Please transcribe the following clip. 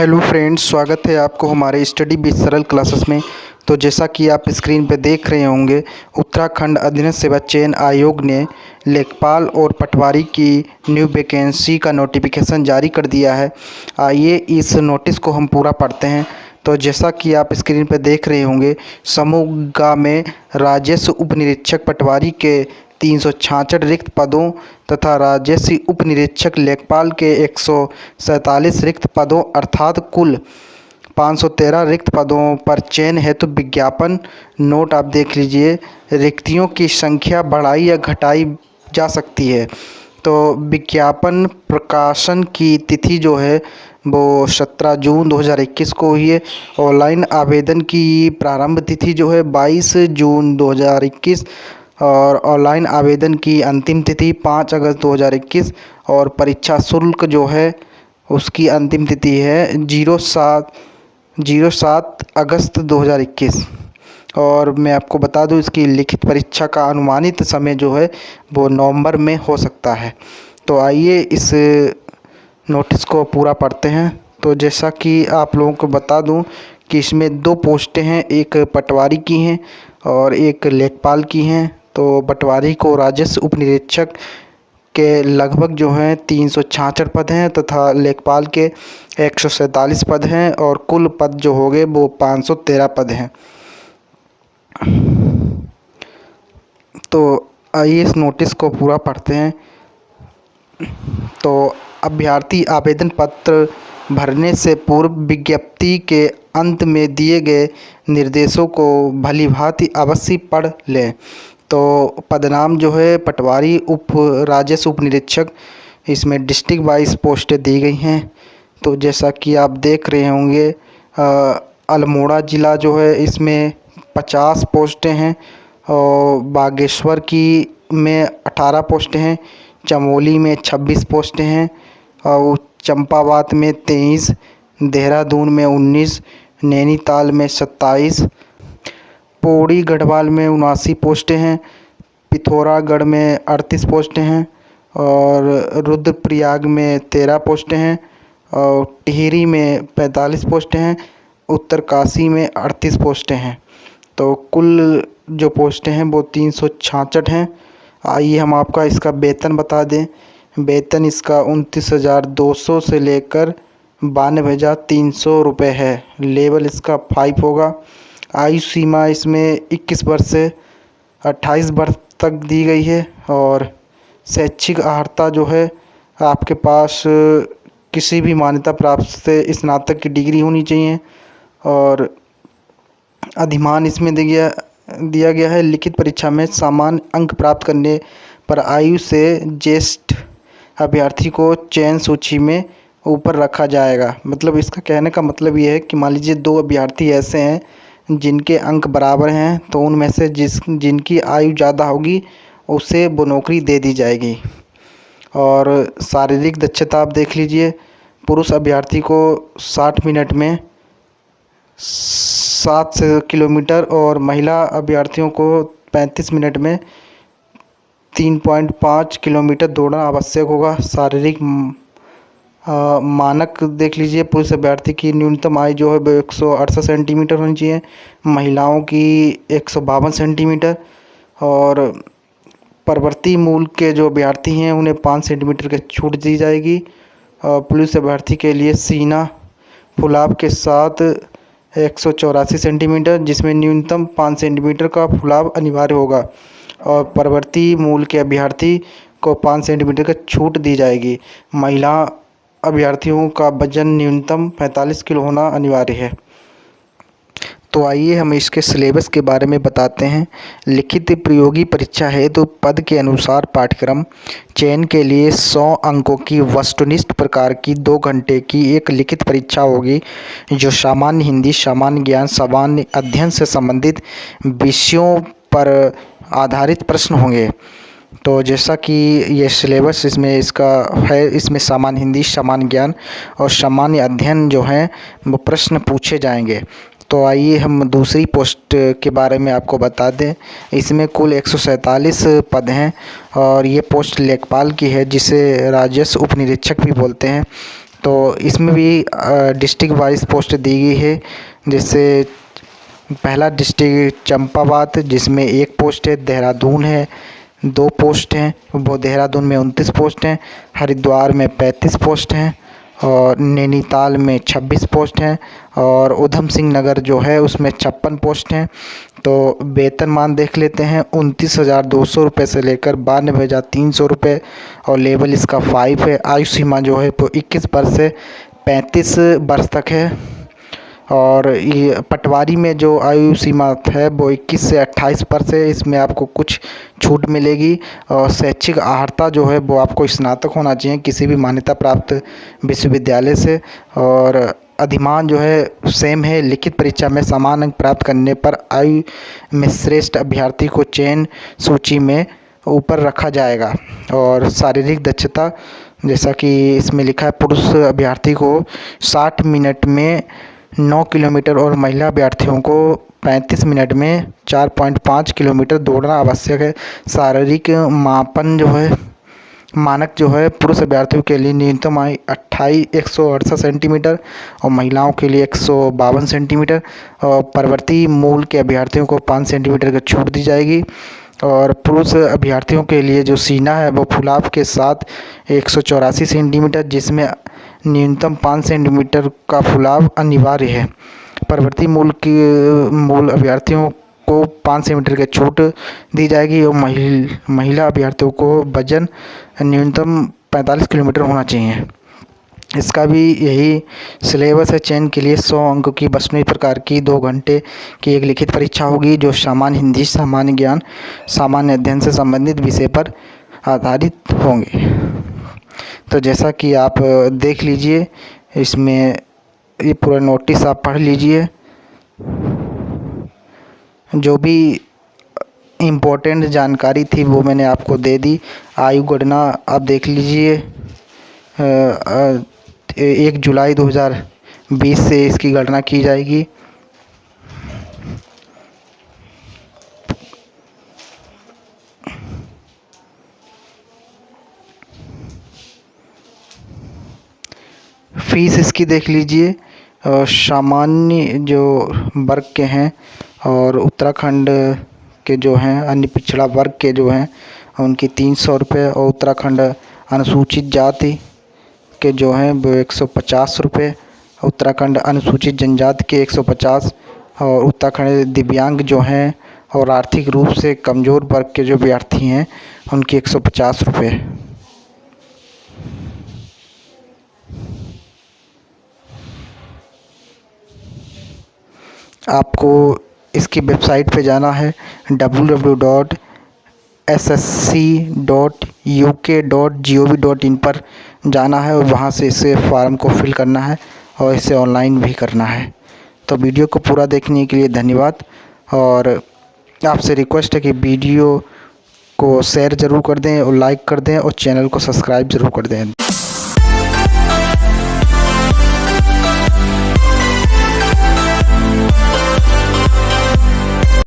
Hello friends, स्वागत है आपको हमारे स्टडी विद सरल क्लासेस में। तो जैसा कि आप स्क्रीन पर देख रहे होंगे, उत्तराखंड अधीनस्थ सेवा चयन आयोग ने लेखपाल और पटवारी की न्यू वैकेंसी का नोटिफिकेशन जारी कर दिया है। आइए इस नोटिस को हम पूरा पढ़ते हैं। तो जैसा कि आप स्क्रीन पर देख रहे होंगे, समूह ग में राजस्व उप निरीक्षक पटवारी के 366 रिक्त पदों तथा राजस्व उप निरीक्षक लेखपाल के 147 रिक्त पदों अर्थात कुल 513 रिक्त पदों पर चयन हेतु विज्ञापन नोट आप देख लीजिए। रिक्तियों की संख्या बढ़ाई या घटाई जा सकती है। तो विज्ञापन प्रकाशन की तिथि जो है वो 17 जून 2021 को हुई है। ऑनलाइन आवेदन की प्रारंभ तिथि जो है 22 जून 2021 और ऑनलाइन आवेदन की अंतिम तिथि 5 अगस्त 2021 और परीक्षा शुल्क जो है उसकी अंतिम तिथि है 07 अगस्त 2021। और मैं आपको बता दूं, इसकी लिखित परीक्षा का अनुमानित समय जो है वो नवंबर में हो सकता है। तो आइए इस नोटिस को पूरा पढ़ते हैं। तो जैसा कि आप लोगों को बता दूं कि इसमें 2 पोस्टें हैं, एक पटवारी की हैं और एक लेखपाल की हैं। तो पटवारी को राजस्व उप निरीक्षक के लगभग जो हैं 366 पद हैं तथा लेखपाल के 147 पद हैं और कुल पद जो हो गए वो 513 पद हैं। तो आइए इस नोटिस को पूरा पढ़ते हैं। तो अभ्यर्थी आवेदन पत्र भरने से पूर्व विज्ञप्ति के अंत में दिए गए निर्देशों को भलीभांति अवश्य पढ़ लें। तो पदनाम जो है पटवारी उप राजस्व उप निरीक्षक, इसमें डिस्ट्रिक्ट वाइज पोस्टें दी गई हैं। तो जैसा कि आप देख रहे होंगे, अल्मोड़ा ज़िला जो है इसमें 50 पोस्टें हैं और बागेश्वर की में 18 पोस्टें हैं, चमोली में 26 पोस्टें हैं और चंपावत में 23, देहरादून में 19, नैनीताल में 27, पौड़ी गढ़वाल में 79 पोस्टें हैं, पिथौरागढ़ में 38 पोस्टें हैं और रुद्रप्रयाग में 13 पोस्टें हैं और टिहरी में 45 पोस्टें हैं, उत्तरकाशी में 38 पोस्टें हैं। तो कुल जो पोस्टें हैं वो 366 हैं। आइए हम आपका इसका वेतन बता दें। वेतन इसका 29,200 से लेकर 92,300 रुपये है। लेवल इसका 5 होगा। आयु सीमा इसमें 21 वर्ष से 28 वर्ष तक दी गई है और शैक्षिक अर्हता जो है आपके पास किसी भी मान्यता प्राप्त से स्नातक की डिग्री होनी चाहिए। और अधिमान इसमें दिया गया है, लिखित परीक्षा में सामान्य अंक प्राप्त करने पर आयु से ज्येष्ठ अभ्यर्थी को चयन सूची में ऊपर रखा जाएगा। मतलब इसका कहने का मतलब ये है कि मान लीजिए 2 अभ्यर्थी ऐसे हैं जिनके अंक बराबर हैं, तो उनमें से जिनकी आयु ज़्यादा होगी उसे वो नौकरी दे दी जाएगी। और शारीरिक दक्षता आप देख लीजिए, पुरुष अभ्यर्थी को 60 मिनट में 7 किलोमीटर और महिला अभ्यर्थियों को 35 मिनट में 3.5 किलोमीटर दौड़ना आवश्यक होगा। शारीरिक मानक देख लीजिए, पुरुष अभ्यर्थी की न्यूनतम आयु जो है वो 168 सेंटीमीटर होनी चाहिए, महिलाओं की 152 सेंटीमीटर और परवर्ती मूल के जो अभ्यर्थी हैं उन्हें 5 सेंटीमीटर की छूट दी जाएगी। और पुलिस अभ्यर्थी के लिए सीना फुलाव के साथ 184 सेंटीमीटर, जिसमें न्यूनतम 5 सेंटीमीटर का फुलाव अनिवार्य होगा और परवर्ती मूल के अभ्यर्थी को 5 सेंटीमीटर की छूट दी जाएगी। महिला अभ्यर्थियों का वजन न्यूनतम 45 किलो होना अनिवार्य है। तो आइए हम इसके सिलेबस के बारे में बताते हैं। लिखित प्रतियोगी परीक्षा है तो पद के अनुसार पाठ्यक्रम चयन के लिए 100 अंकों की वस्तुनिष्ठ प्रकार की 2 घंटे की एक लिखित परीक्षा होगी, जो सामान्य हिंदी, सामान्य ज्ञान, सामान्य अध्ययन से संबंधित विषयों पर आधारित प्रश्न होंगे। तो जैसा कि ये सिलेबस इसमें इसका है, इसमें सामान्य हिंदी, सामान्य ज्ञान और सामान्य अध्ययन जो हैं वो प्रश्न पूछे जाएंगे। तो आइए हम दूसरी पोस्ट के बारे में आपको बता दें। इसमें कुल 147 पद हैं और ये पोस्ट लेखपाल की है, जिसे राजस्व उप निरीक्षक भी बोलते हैं। तो इसमें भी डिस्ट्रिक्ट वाइज पोस्ट दी गई है। जैसे पहला डिस्ट्रिक्ट चंपावत जिसमें 1 पोस्ट है, देहरादून है 2 पोस्ट हैं, वो देहरादून में 29 पोस्ट हैं, हरिद्वार में 35 पोस्ट हैं और नैनीताल में 26 पोस्ट हैं और ऊधम सिंह नगर जो है उसमें 56 पोस्ट हैं। तो वेतनमान देख लेते हैं, 29,200 रुपये से लेकर 92,300 रुपये और लेवल इसका 5 है। आयु सीमा जो है वो 21 वर्ष से 35 वर्ष तक है और ये पटवारी में जो आयु सीमा है वो 21 से 28 वर्ष है। इसमें आपको कुछ छूट मिलेगी और शैक्षिक अर्हता जो है वो आपको स्नातक होना चाहिए किसी भी मान्यता प्राप्त विश्वविद्यालय से और अधिमान जो है सेम है। लिखित परीक्षा में समान अंक प्राप्त करने पर आयु में श्रेष्ठ अभ्यर्थी को चयन सूची में ऊपर रखा जाएगा। और शारीरिक दक्षता जैसा कि इसमें लिखा है, पुरुष अभ्यर्थी को 60 मिनट में 9 किलोमीटर और महिला अभ्यर्थियों को 35 मिनट में 4.5 किलोमीटर दौड़ना आवश्यक है। शारीरिक मापन जो है मानक जो है पुरुष अभ्यर्थियों के लिए न्यूनतम आयु 168 सेंटीमीटर और महिलाओं के लिए 152 सेंटीमीटर और परवर्ती मूल के अभ्यर्थियों को 5 सेंटीमीटर की छूट दी जाएगी। और पुरुष अभ्यर्थियों के लिए जो सीना है वो फुलाव के साथ 184 सेंटीमीटर जिसमें न्यूनतम 5 सेंटीमीटर का फुलाव अनिवार्य है। परवर्ती मूल अभ्यर्थियों को 5 सेंटीमीटर की छूट दी जाएगी और महिला अभ्यर्थियों को वजन न्यूनतम 45 किलोमीटर होना चाहिए। इसका भी यही सिलेबस है। चयन के लिए 100 अंक की वस्तुनिष्ठ प्रकार की 2 घंटे की एक लिखित परीक्षा होगी जो सामान्य हिंदी, सामान्य ज्ञान, सामान्य अध्ययन से संबंधित विषय पर आधारित होंगे। तो जैसा कि आप देख लीजिए, इसमें ये पूरा नोटिस आप पढ़ लीजिए। जो भी इम्पोर्टेंट जानकारी थी वो मैंने आपको दे दी। आयु गणना आप देख लीजिए, 1 जुलाई 2020 से इसकी गणना की जाएगी। फीस इसकी देख लीजिए। सामान्य जो वर्ग के हैं और उत्तराखंड के जो हैं अन्य पिछड़ा वर्ग के जो हैं उनकी 300 रुपये और उत्तराखंड अनुसूचित जाति के जो हैं वो 150 रुपये, उत्तराखंड अनुसूचित जनजाति के 150 और उत्तराखंड दिव्यांग जो हैं और आर्थिक रूप से कमज़ोर वर्ग के जो अभ्यर्थी हैं उनकी 150 रुपये। आपको इसकी वेबसाइट पे जाना है www.ssc.uk.gov.in पर जाना है और वहाँ से इसे फॉर्म को फिल करना है और इसे ऑनलाइन भी करना है। तो वीडियो को पूरा देखने के लिए धन्यवाद और आपसे रिक्वेस्ट है कि वीडियो को शेयर ज़रूर कर दें और लाइक कर दें और चैनल को सब्सक्राइब ज़रूर कर दें।